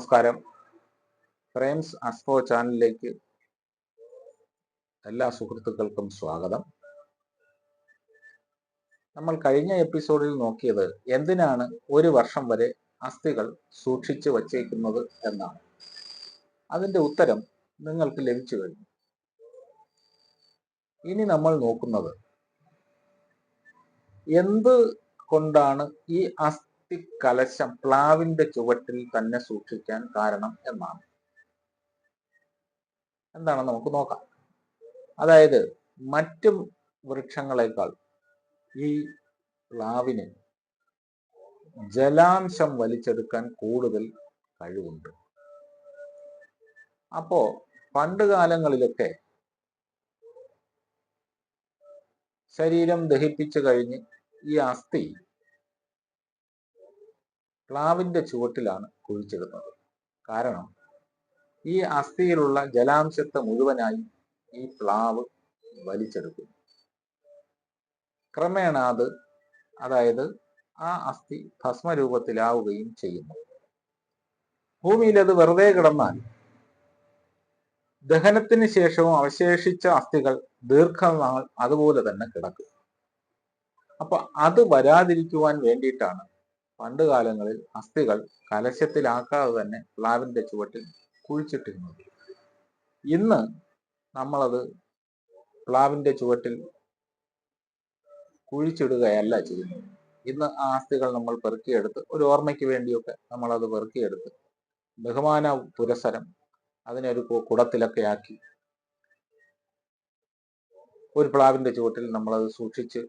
നമസ്കാരം. പ്രേംസ് അസ്ട്രോ ചാനലിലേക്ക് എല്ലാ സുഹൃത്തുക്കൾക്കും സ്വാഗതം. നമ്മൾ കഴിഞ്ഞ എപ്പിസോഡിൽ നോക്കിയത് എന്തിനാണ് ഒരു വർഷം വരെ അസ്ഥികൾ സൂക്ഷിച്ചു വച്ചേക്കുന്നത് എന്നാണ്. അതിന്റെ ഉത്തരം നിങ്ങൾക്ക് ലഭിച്ചു കഴിഞ്ഞു. ഇനി നമ്മൾ നോക്കുന്നത് എന്ത് കൊണ്ടാണ് ഈ അസ്ഥി കലശം പ്ലാവിന്റെ ചുവട്ടിൽ തന്നെ സൂക്ഷിക്കാൻ കാരണം എന്നാണ്. എന്താണെന്ന് നമുക്ക് നോക്കാം. അതായത് മറ്റു വൃക്ഷങ്ങളെക്കാൾ ഈ പ്ലാവിന് ജലാംശം വലിച്ചെടുക്കാൻ കൂടുതൽ കഴിവുണ്ട്. അപ്പോ പണ്ട് കാലങ്ങളിലൊക്കെ ശരീരം ദഹിപ്പിച്ചു കഴിഞ്ഞ് ഈ അസ്ഥി പ്ലാവിന്റെ ചുവട്ടിലാണ് കുഴിച്ചിടുന്നത്. കാരണം ഈ അസ്ഥിയിലുള്ള ജലാംശത്തെ മുഴുവനായി ഈ പ്ലാവ് വലിച്ചെടുക്കും. ക്രമേണ അതായത് ആ അസ്ഥി ഭസ്മരൂപത്തിലാവുകയും ചെയ്യുന്നു. ഭൂമിയിൽ അത് വെറുതെ കിടന്നാൽ ദഹനത്തിന് ശേഷവും അവശേഷിച്ച അസ്ഥികൾ ദീർഘനാൾ അതുപോലെ തന്നെ കിടക്കും. അപ്പൊ അത് വരാതിരിക്കുവാൻ വേണ്ടിയിട്ടാണ് പണ്ട് കാലങ്ങളിൽ അസ്ഥികൾ കലശത്തിലാക്കാതെ തന്നെ പ്ലാവിന്റെ ചുവട്ടിൽ കുഴിച്ചിട്ടിരുന്നത്. ഇന്ന് നമ്മളത് പ്ലാവിന്റെ ചുവട്ടിൽ കുഴിച്ചിടുകയല്ല ചെയ്യുന്നത്. ഇന്ന് ആ അസ്ഥികൾ നമ്മൾ പെറുക്കിയെടുത്ത് ഒരു ഓർമ്മയ്ക്ക് വേണ്ടിയൊക്കെ നമ്മളത് പെറുക്കിയെടുത്ത് ബഹുമാന പുരസരം അതിനൊരു കുടത്തിലൊക്കെ ആക്കി ഒരു പ്ലാവിന്റെ ചുവട്ടിൽ നമ്മളത് സൂക്ഷിച്ച്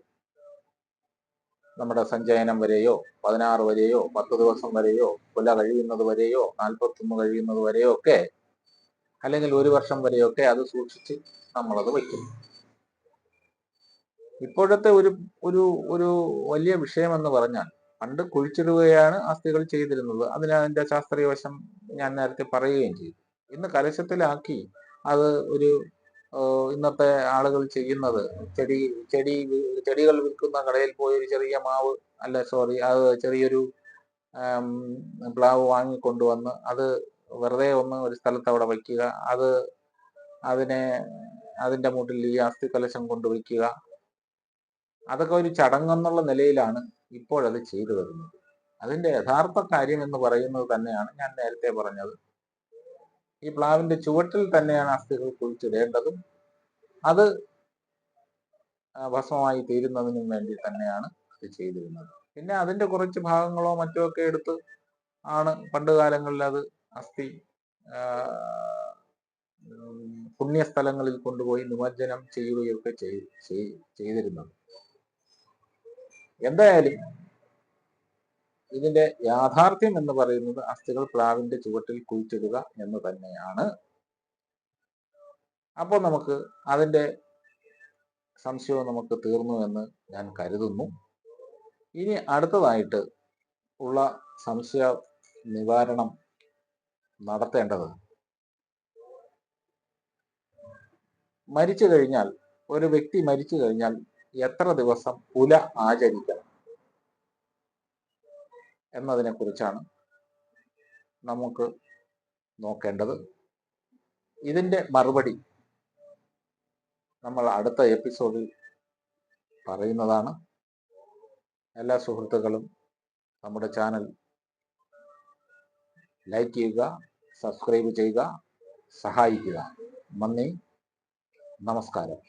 നമ്മുടെ സഞ്ചയനം വരെയോ 16 വരെയോ 10 ദിവസം വരെയോ കൊല കഴിയുന്നത് വരെയോ 41 കഴിയുന്നത് വരെയോ ഒക്കെ അല്ലെങ്കിൽ ഒരു വർഷം വരെയൊക്കെ അത് സൂക്ഷിച്ച് നമ്മളത് വയ്ക്കുന്നു. ഇപ്പോഴത്തെ ഒരു ഒരു ഒരു വലിയ വിഷയമെന്ന് പറഞ്ഞാൽ പണ്ട് കുഴിച്ചിടുകയാണ് അസ്ഥികൾ ചെയ്തിരുന്നത്. അതിന്റെ ശാസ്ത്രീയ വശം ഞാൻ നേരത്തെ പറയുകയും ചെയ്തു. ഇന്ന് കലശത്തിലാക്കി അത് ഒരു ഇന്നത്തെ ആളുകൾ ചെയ്യുന്നത് ചെടികൾ വിൽക്കുന്ന കടയിൽ പോയി ഒരു ചെറിയ മാവ് അത് ചെറിയൊരു പ്ലാവ് വാങ്ങിക്കൊണ്ടുവന്ന് അത് വെറുതെ ഒന്ന് ഒരു സ്ഥലത്ത് അവിടെ വയ്ക്കുക, അതിന്റെ മുകളിൽ ഈ അസ്ഥി കലശം കൊണ്ടുവയ്ക്കുക. അതൊക്കെ ഒരു ചടങ്ങെന്നുള്ള നിലയിലാണ് ഇപ്പോഴത് ചെയ്തു വരുന്നത്. അതിന്റെ യഥാർത്ഥ കാര്യം എന്ന് പറയുന്നത് തന്നെയാണ് ഞാൻ നേരത്തെ പറഞ്ഞത്. ഈ പ്ലാവിന്റെ ചുവട്ടിൽ തന്നെയാണ് അസ്ഥികൾ കുഴിച്ചിടേണ്ടതും അത് ഭസ്മമായി തീരുന്നതിനും വേണ്ടി തന്നെയാണ് ഇത് ചെയ്തിരുന്നത്. പിന്നെ അതിന്റെ കുറച്ച് ഭാഗങ്ങളോ മറ്റോ ഒക്കെ എടുത്ത് ആണ് പണ്ട് കാലങ്ങളിൽ അത് അസ്ഥി പുണ്യസ്ഥലങ്ങളിൽ കൊണ്ടുപോയി നിമജ്ജനം ചെയ്യുകയൊക്കെ ചെയ്തിരുന്നത്. എന്തായാലും ഇതിന്റെ യാഥാർത്ഥ്യം എന്ന് പറയുന്നത് അസ്ഥികൾ പ്ലാവിന്റെ ചുവട്ടിൽ കുഴിച്ചിടുക എന്ന് തന്നെയാണ്. അപ്പോൾ നമുക്ക് അതിന്റെ സംശയവും നമുക്ക് തീർന്നു എന്ന് ഞാൻ കരുതുന്നു. ഇനി അടുത്തതായിട്ട് ഉള്ള സംശയ നിവാരണം നടത്തേണ്ടത്, ഒരു വ്യക്തി മരിച്ചു കഴിഞ്ഞാൽ എത്ര ദിവസം പുല ആചരിക്കണം എന്നതിനെ കുറിച്ചാണ് നമുക്ക് നോക്കേണ്ടത്. ഇതിന്റെ മറുപടി നമ്മൾ അടുത്ത എപ്പിസോഡിൽ പറയുന്നതാണ്. എല്ലാ സുഹൃത്തുക്കളും നമ്മുടെ ചാനൽ ലൈക്ക് ചെയ്യുക, സബ്സ്ക്രൈബ് ചെയ്യുക, സഹായിക്കുക. നന്ദി, നമസ്കാരം.